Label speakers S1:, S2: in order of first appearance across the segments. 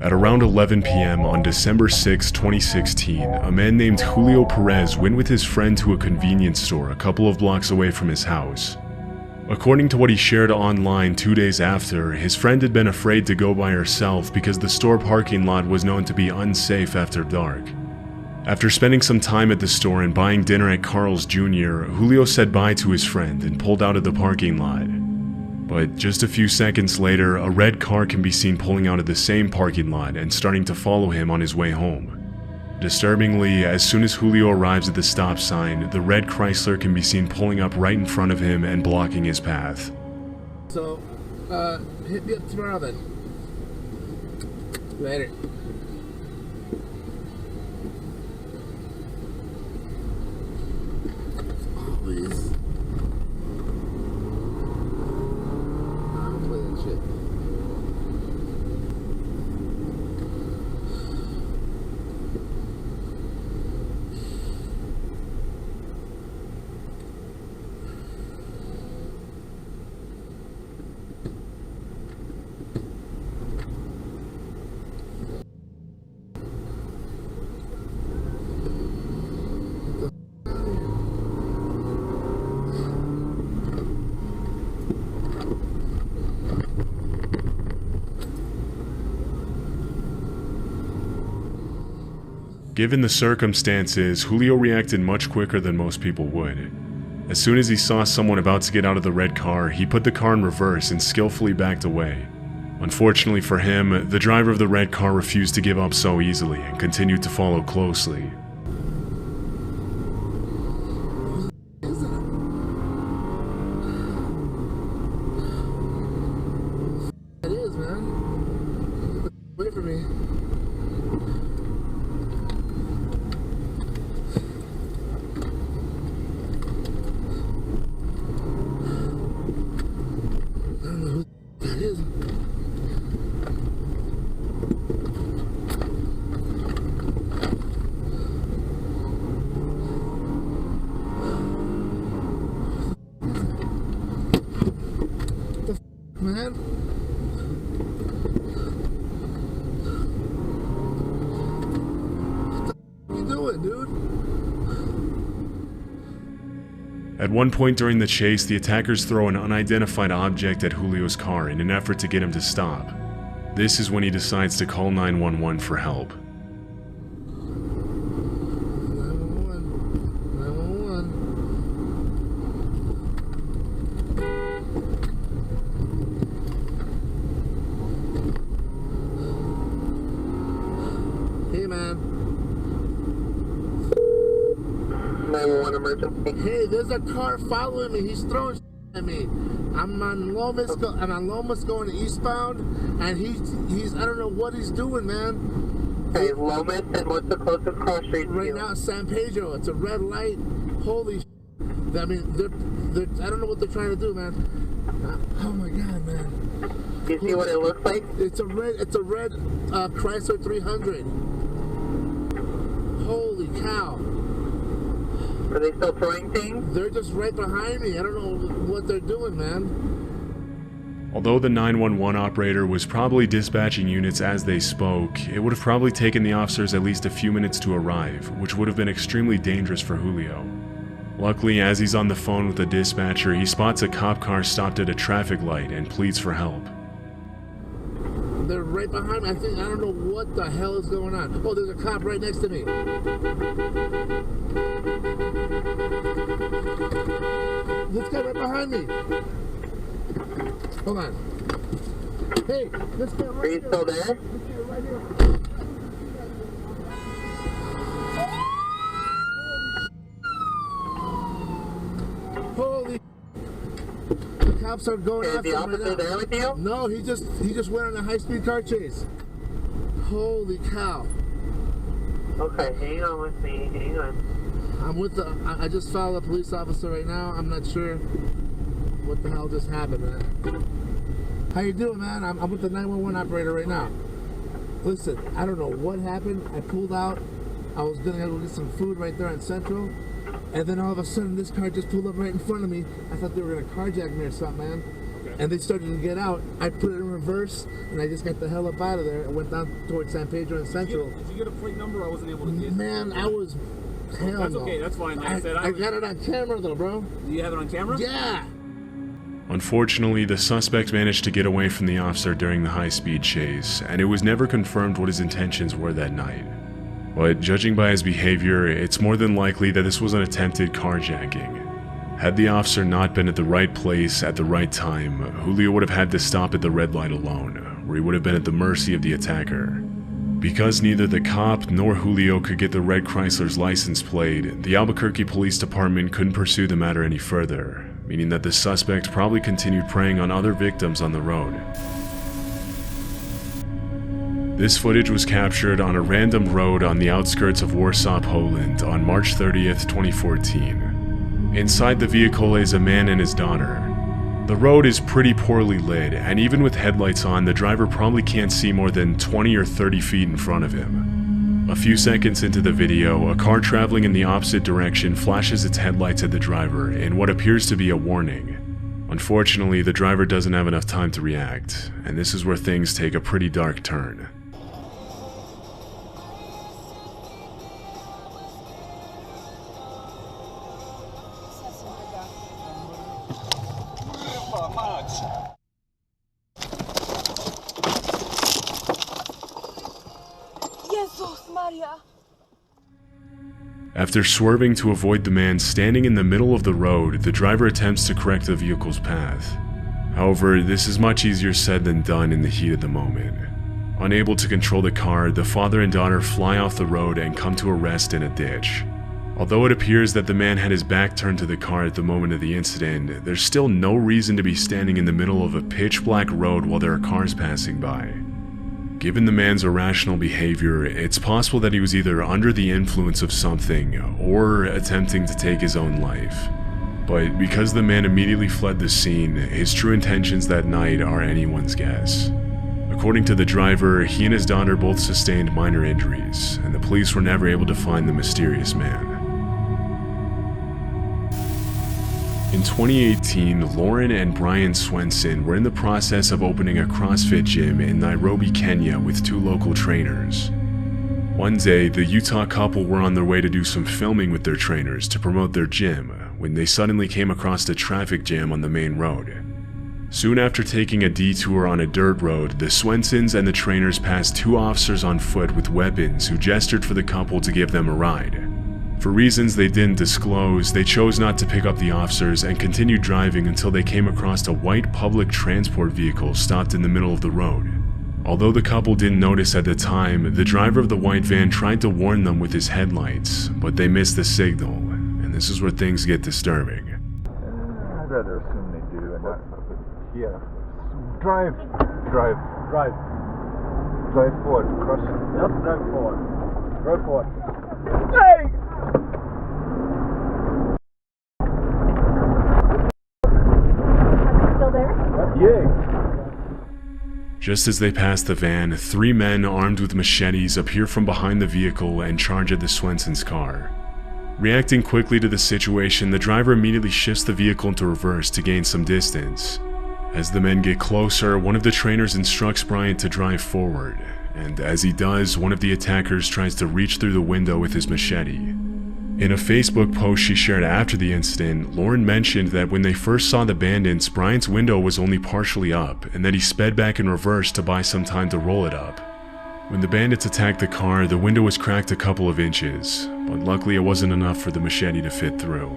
S1: At around 11 p.m. on December 6, 2016, a man named Julio Perez went with his friend to a convenience store a couple of blocks away from his house. According to what he shared online 2 days after, his friend had been afraid to go by herself because the store parking lot was known to be unsafe after dark. After spending some time at the store and buying dinner at Carl's Jr., Julio said bye to his friend and pulled out of the parking lot. But just a few seconds later, a red car can be seen pulling out of the same parking lot and starting to follow him on his way home. Disturbingly, as soon as Julio arrives at the stop sign, the red Chrysler can be seen pulling up right in front of him and blocking his path.
S2: So, hit me up tomorrow then. Later. Always.
S1: Given the circumstances, Julio reacted much quicker than most people would. As soon as he saw someone about to get out of the red car, he put the car in reverse and skillfully backed away. Unfortunately for him, the driver of the red car refused to give up so easily and continued to follow closely.
S2: It is, man. Wait for me. Man, what the you doing, dude?
S1: At one point during the chase, the attackers throw an unidentified object at Julio's car in an effort to get him to stop. This is when he decides to call 911 for help.
S2: 911. Hey, man.
S3: 911 emergency.
S2: Hey, there's a car following me. He's throwing shit at me. I'm on Lomas going eastbound, and he's I don't know what he's doing, man.
S3: Hey, Lomas, and what's the closest cross street to
S2: Right
S3: you?
S2: now, San Pedro. It's a red light. Holy shit. I mean, they're I don't know what they're trying to do, man. Oh my God, man.
S3: Do you see what it looks like?
S2: It's a red Chrysler 300. Holy cow.
S3: Are they still throwing things?
S2: They're just right behind me. I don't know what they're doing, man.
S1: Although the 911 operator was probably dispatching units as they spoke, it would have probably taken the officers at least a few minutes to arrive, which would have been extremely dangerous for Julio. Luckily, as he's on the phone with the dispatcher, he spots a cop car stopped at a traffic light and pleads for help.
S2: They're right behind me. I don't know what the hell is going on. Oh, there's a cop right next to me. This guy right behind me. Hold on. Hey, this guy right
S3: Are you
S2: here.
S3: still there?
S2: This guy right here. Holy. The cops are going
S3: Is
S2: after
S3: the
S2: him right
S3: officer
S2: now.
S3: there with you?
S2: No, he just went on a high-speed car chase. Holy cow.
S3: Okay, hang on with me. Hang on.
S2: I'm with I just followed a police officer right now. I'm not sure what the hell just happened, man. How you doing, man? I'm with the 911 operator right now. Listen, I don't know what happened. I pulled out. I was gonna go get some food right there on Central. And then all of a sudden, this car just pulled up right in front of me. I thought they were gonna carjack me or something, man.
S4: Okay.
S2: and they started to get out. I put it in reverse, and I just got the hell up out of there and went down towards San Pedro and Central.
S4: Did you get a plate number? I wasn't able to get it.
S2: Man, I was... Hell
S4: That's
S2: no.
S4: okay, that's fine. Like I said,
S2: I got it on camera though, bro.
S4: Do you have it on camera?
S2: Yeah.
S1: Unfortunately, the suspect managed to get away from the officer during the high-speed chase, and it was never confirmed what his intentions were that night. But judging by his behavior, it's more than likely that this was an attempted carjacking. Had the officer not been at the right place at the right time, Julio would have had to stop at the red light alone, where he would have been at the mercy of the attacker. Because neither the cop nor Julio could get the red Chrysler's license plate, the Albuquerque Police Department couldn't pursue the matter any further, meaning that the suspect probably continued preying on other victims on the road. This footage was captured on a random road on the outskirts of Warsaw, Poland on March 30th, 2014. Inside the vehicle is a man and his daughter. The road is pretty poorly lit, and even with headlights on, the driver probably can't see more than 20 or 30 feet in front of him. A few seconds into the video, a car traveling in the opposite direction flashes its headlights at the driver in what appears to be a warning. Unfortunately, the driver doesn't have enough time to react, and this is where things take a pretty dark turn. After swerving to avoid the man standing in the middle of the road, the driver attempts to correct the vehicle's path. However, this is much easier said than done in the heat of the moment. Unable to control the car, the father and daughter fly off the road and come to a rest in a ditch. Although it appears that the man had his back turned to the car at the moment of the incident, there's still no reason to be standing in the middle of a pitch-black road while there are cars passing by. Given the man's irrational behavior, it's possible that he was either under the influence of something or attempting to take his own life. But because the man immediately fled the scene, his true intentions that night are anyone's guess. According to the driver, he and his daughter both sustained minor injuries, and the police were never able to find the mysterious man. In 2018, Lauren and Brian Swenson were in the process of opening a CrossFit gym in Nairobi, Kenya with two local trainers. One day, the Utah couple were on their way to do some filming with their trainers to promote their gym when they suddenly came across a traffic jam on the main road. Soon after taking a detour on a dirt road, the Swensons and the trainers passed two officers on foot with weapons who gestured for the couple to give them a ride. For reasons they didn't disclose, they chose not to pick up the officers and continued driving until they came across a white public transport vehicle stopped in the middle of the road. Although the couple didn't notice at the time, the driver of the white van tried to warn them with his headlights, but they missed the signal, and this is where things get disturbing.
S5: I'd rather assume they do, and not... Yeah. Drive forward, crush it. Just drive forward. Drive forward. Hey!
S1: Just as they pass the van, three men armed with machetes appear from behind the vehicle and charge at the Swensons' car. Reacting quickly to the situation, the driver immediately shifts the vehicle into reverse to gain some distance. As the men get closer, one of the trainers instructs Brian to drive forward, and as he does, one of the attackers tries to reach through the window with his machete. In a Facebook post she shared after the incident, Lauren mentioned that when they first saw the bandits, Brian's window was only partially up, and that he sped back in reverse to buy some time to roll it up. When the bandits attacked the car, the window was cracked a couple of inches, but luckily it wasn't enough for the machete to fit through.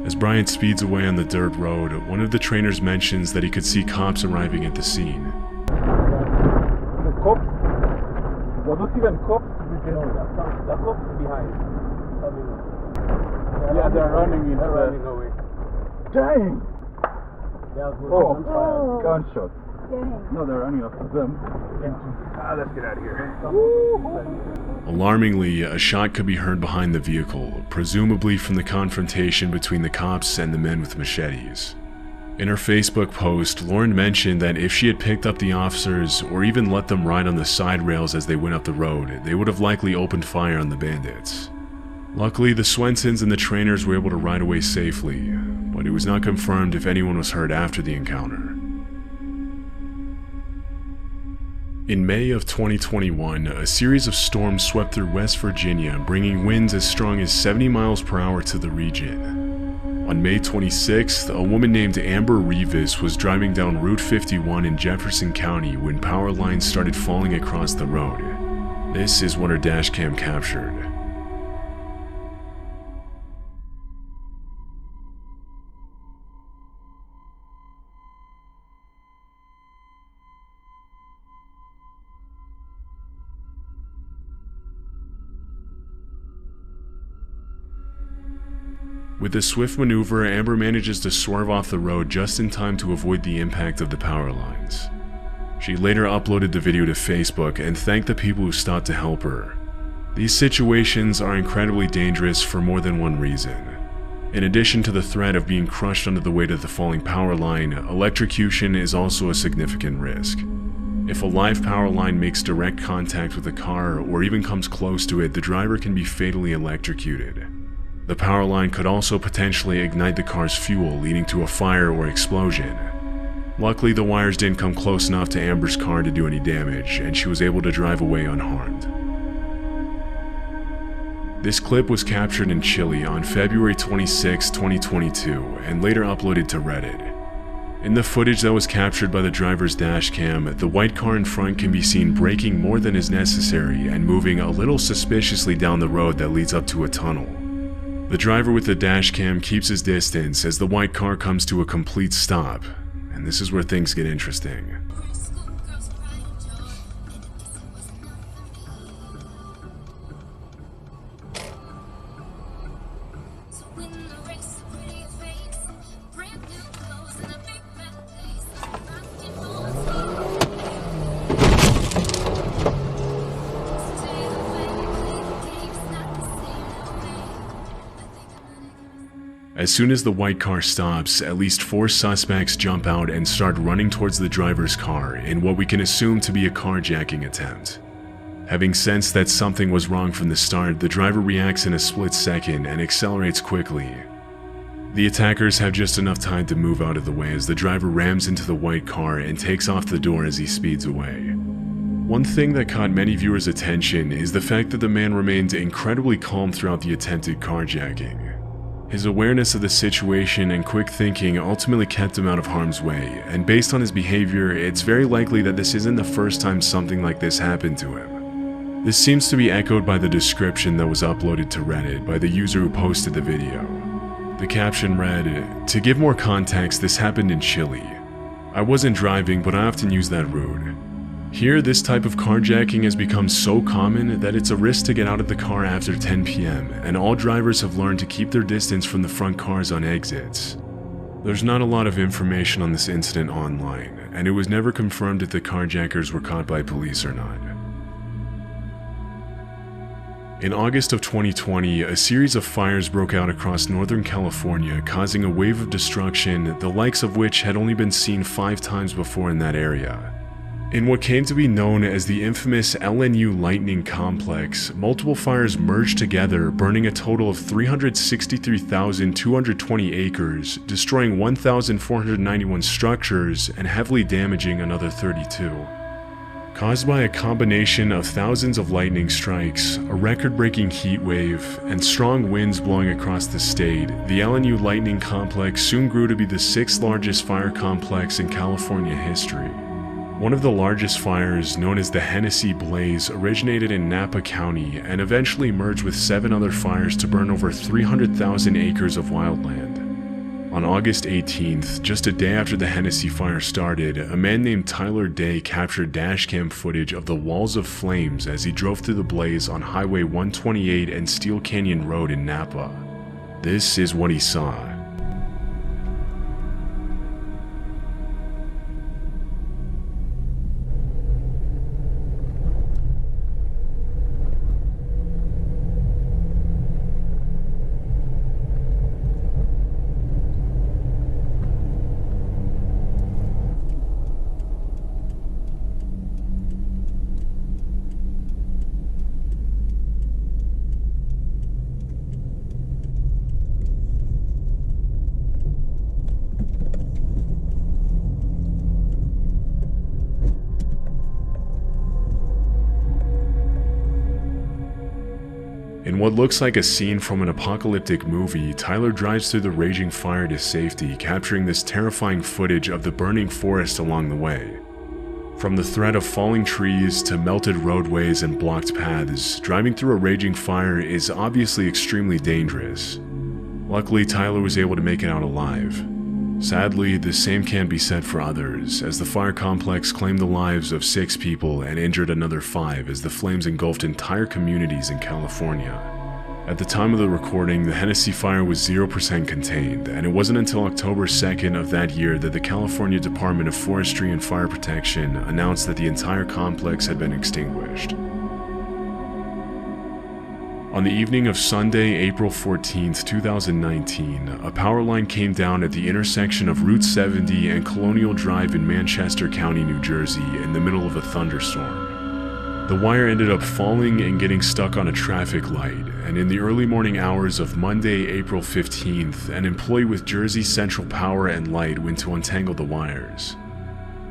S1: As Brian speeds away on the dirt road, one of the trainers mentions that he could see cops arriving at the scene.
S5: The cops? There are not even cops? The cops behind. Yeah, they're running away. Dang! Oh, gunshots. Dang. No, they're running after them. Let's get out of here.
S1: Alarmingly, a shot could be heard behind the vehicle, presumably from the confrontation between the cops and the men with machetes. In her Facebook post, Lauren mentioned that if she had picked up the officers or even let them ride on the side rails as they went up the road, they would have likely opened fire on the bandits. Luckily, the Swensons and the trainers were able to ride away safely, but it was not confirmed if anyone was hurt after the encounter. In May of 2021, a series of storms swept through West Virginia, bringing winds as strong as 70 miles per hour to the region. On May 26th, a woman named Amber Rivas was driving down Route 51 in Jefferson County when power lines started falling across the road. This is what her dashcam captured. With a swift maneuver, Amber manages to swerve off the road just in time to avoid the impact of the power lines. She later uploaded the video to Facebook and thanked the people who stopped to help her. These situations are incredibly dangerous for more than one reason. In addition to the threat of being crushed under the weight of the falling power line, electrocution is also a significant risk. If a live power line makes direct contact with a car or even comes close to it, the driver can be fatally electrocuted. The power line could also potentially ignite the car's fuel, leading to a fire or explosion. Luckily, the wires didn't come close enough to Amber's car to do any damage, and she was able to drive away unharmed. This clip was captured in Chile on February 26, 2022, and later uploaded to Reddit. In the footage that was captured by the driver's dashcam, the white car in front can be seen braking more than is necessary and moving a little suspiciously down the road that leads up to a tunnel. The driver with the dashcam keeps his distance as the white car comes to a complete stop, and this is where things get interesting. As soon as the white car stops, at least 4 suspects jump out and start running towards the driver's car in what we can assume to be a carjacking attempt. Having sensed that something was wrong from the start, the driver reacts in a split second and accelerates quickly. The attackers have just enough time to move out of the way as the driver rams into the white car and takes off the door as he speeds away. One thing that caught many viewers' attention is the fact that the man remained incredibly calm throughout the attempted carjacking. His awareness of the situation and quick thinking ultimately kept him out of harm's way, and based on his behavior, it's very likely that this isn't the first time something like this happened to him. This seems to be echoed by the description that was uploaded to Reddit by the user who posted the video. The caption read, "To give more context, this happened in Chile. I wasn't driving, but I often use that route. Here, this type of carjacking has become so common that it's a risk to get out of the car after 10 p.m., and all drivers have learned to keep their distance from the front cars on exits." There's not a lot of information on this incident online, and it was never confirmed if the carjackers were caught by police or not. In August of 2020, a series of fires broke out across Northern California, causing a wave of destruction, the likes of which had only been seen 5 times before in that area. In what came to be known as the infamous LNU lightning complex, multiple fires merged together, burning a total of 363,220 acres, destroying 1,491 structures, and heavily damaging another 32. Caused by a combination of thousands of lightning strikes, a record-breaking heat wave, and strong winds blowing across the state, the LNU lightning complex soon grew to be the 6th largest fire complex in California history. One of the largest fires, known as the Hennessy Blaze, originated in Napa County and eventually merged with 7 other fires to burn over 300,000 acres of wildland. On August 18th, just a day after the Hennessy fire started, a man named Tyler Day captured dashcam footage of the walls of flames as he drove through the blaze on Highway 128 and Steel Canyon Road in Napa. This is what he saw. In what looks like a scene from an apocalyptic movie, Tyler drives through the raging fire to safety, capturing this terrifying footage of the burning forest along the way. From the threat of falling trees to melted roadways and blocked paths, driving through a raging fire is obviously extremely dangerous. Luckily, Tyler was able to make it out alive. Sadly, the same can't be said for others, as the fire complex claimed the lives of 6 people and injured another 5 as the flames engulfed entire communities in California. At the time of the recording, the Hennessy fire was 0% contained, and it wasn't until October 2nd of that year that the California Department of Forestry and Fire Protection announced that the entire complex had been extinguished. On the evening of Sunday, April 14, 2019, a power line came down at the intersection of Route 70 and Colonial Drive in Manchester County, New Jersey, in the middle of a thunderstorm. The wire ended up falling and getting stuck on a traffic light, and in the early morning hours of Monday, April 15th, an employee with Jersey Central Power and Light went to untangle the wires.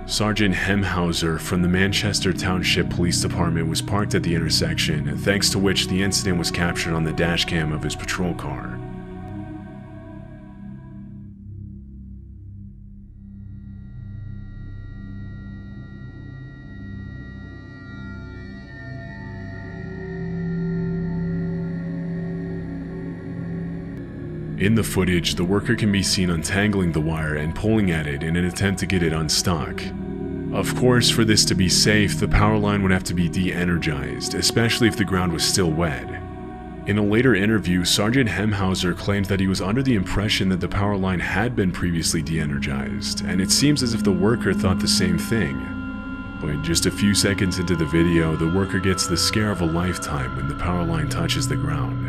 S1: Sergeant Hemhauser from the Manchester Township Police Department was parked at the intersection, thanks to which the incident was captured on the dashcam of his patrol car. In the footage, the worker can be seen untangling the wire and pulling at it in an attempt to get it unstuck. Of course, for this to be safe, the power line would have to be de-energized, especially if the ground was still wet. In a later interview, Sergeant Hemhauser claimed that he was under the impression that the power line had been previously de-energized, and it seems as if the worker thought the same thing. But just a few seconds into the video, the worker gets the scare of a lifetime when the power line touches the ground.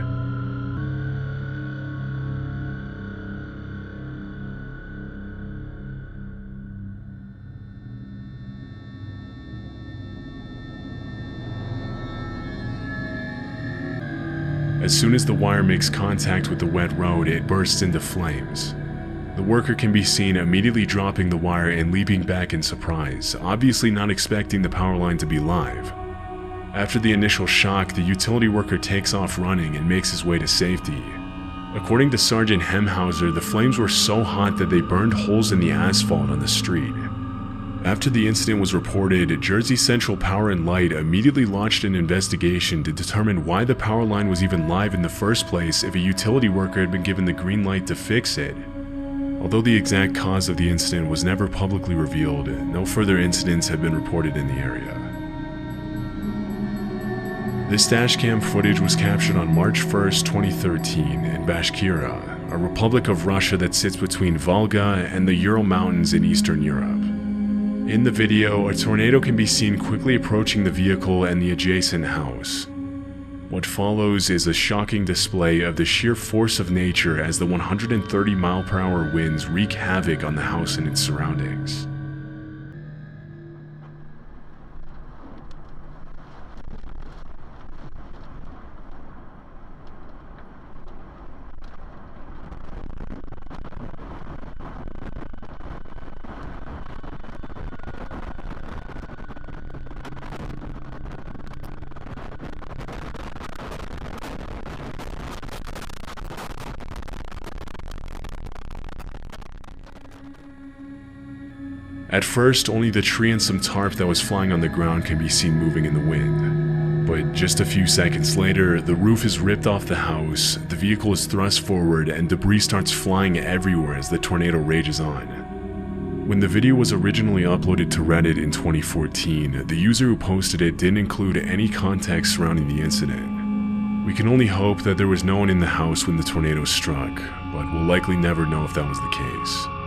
S1: As soon as the wire makes contact with the wet road, it bursts into flames. The worker can be seen immediately dropping the wire and leaping back in surprise, obviously not expecting the power line to be live. After the initial shock, the utility worker takes off running and makes his way to safety. According to Sergeant Hemhauser, the flames were so hot that they burned holes in the asphalt on the street. After the incident was reported, Jersey Central Power and Light immediately launched an investigation to determine why the power line was even live in the first place if a utility worker had been given the green light to fix it. Although the exact cause of the incident was never publicly revealed, no further incidents have been reported in the area. This dashcam footage was captured on March 1st, 2013 in Bashkira, a republic of Russia that sits between Volga and the Ural Mountains in Eastern Europe. In the video, a tornado can be seen quickly approaching the vehicle and the adjacent house. What follows is a shocking display of the sheer force of nature as the 130-mile-per-hour winds wreak havoc on the house and its surroundings. At first, only the tree and some tarp that was flying on the ground can be seen moving in the wind. But just a few seconds later, the roof is ripped off the house, the vehicle is thrust forward, and debris starts flying everywhere as the tornado rages on. When the video was originally uploaded to Reddit in 2014, the user who posted it didn't include any context surrounding the incident. We can only hope that there was no one in the house when the tornado struck, but we'll likely never know if that was the case.